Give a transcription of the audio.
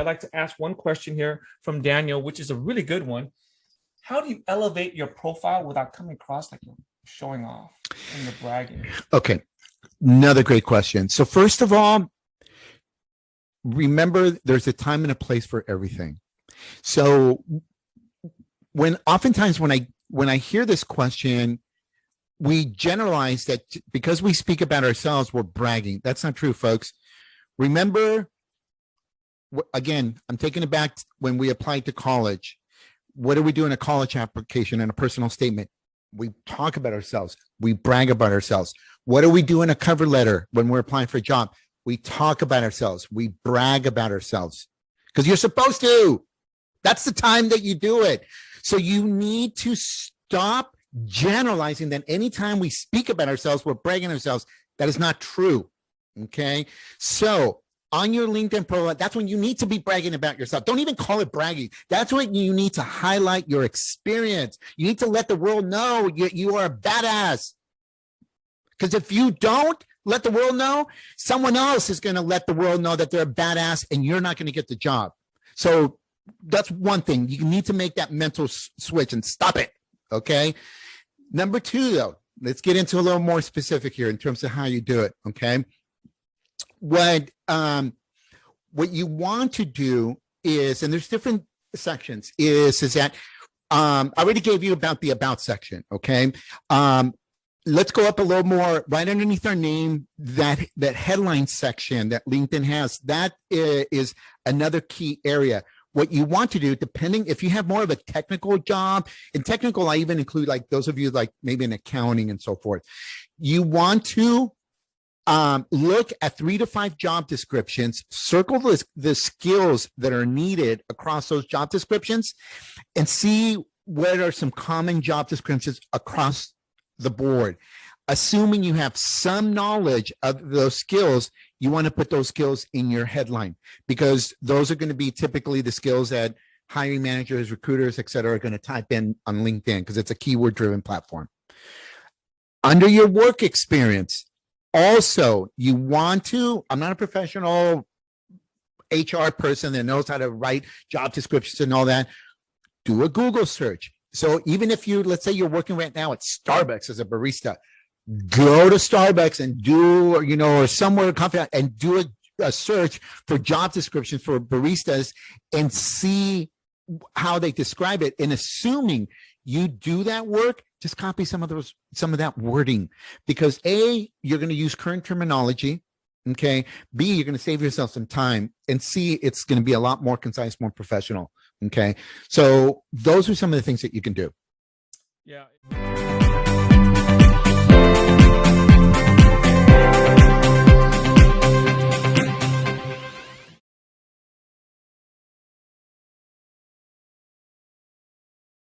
like to ask one question here from Daniel, which is a really good one. How do you elevate your profile without coming across like you're showing off and you're bragging? Okay, another great question. So first of all, remember there's a time and a place for everything. So oftentimes when I hear this question, we generalize that because we speak about ourselves, we're bragging. That's not true, folks. Remember, again, I'm taking it back when we applied to college. What do we do in a college application and a personal statement? We talk about ourselves. We brag about ourselves. What do we do in a cover letter when we're applying for a job? We talk about ourselves. We brag about ourselves because you're supposed to. That's the time that you do it. So you need to stop generalizing that anytime we speak about ourselves, we're bragging ourselves. That is not true. Okay. So on your LinkedIn profile, that's when you need to be bragging about yourself. Don't even call it bragging. That's when you need to highlight your experience. You need to let the world know you are a badass. Because if you don't let the world know, someone else is going to let the world know that they're a badass and you're not going to get the job. So that's one thing. You need to make that mental switch and stop it. Okay. Number two, though, let's get into a little more specific here in terms of how you do it. Okay. What you want to do is, and there's different sections, is that I already gave you about the about section. Okay. Let's go up a little more right underneath our name, that headline section that LinkedIn has. That is another key area. What you want to do, depending if you have more of a technical job, in technical, I even include like those of you like maybe in accounting and so forth. You want to look at 3 to 5 job descriptions, circle the skills that are needed across those job descriptions, and see what are some common job descriptions across the board. Assuming you have some knowledge of those skills, you want to put those skills in your headline because those are going to be typically the skills that hiring managers, recruiters, et cetera, are going to type in on LinkedIn because it's a keyword driven platform. Under your work experience, also, you want to, I'm not a professional HR person that knows how to write job descriptions and all that. Do a Google search. So even if you, let's say you're working right now at Starbucks as a barista, go to Starbucks and do, or somewhere and do a search for job descriptions for baristas and see how they describe it. And assuming you do that work, just copy some of that wording because A, you're going to use current terminology. Okay. B, you're going to save yourself some time, and C, it's going to be a lot more concise, more professional. Okay. So those are some of the things that you can do. Yeah.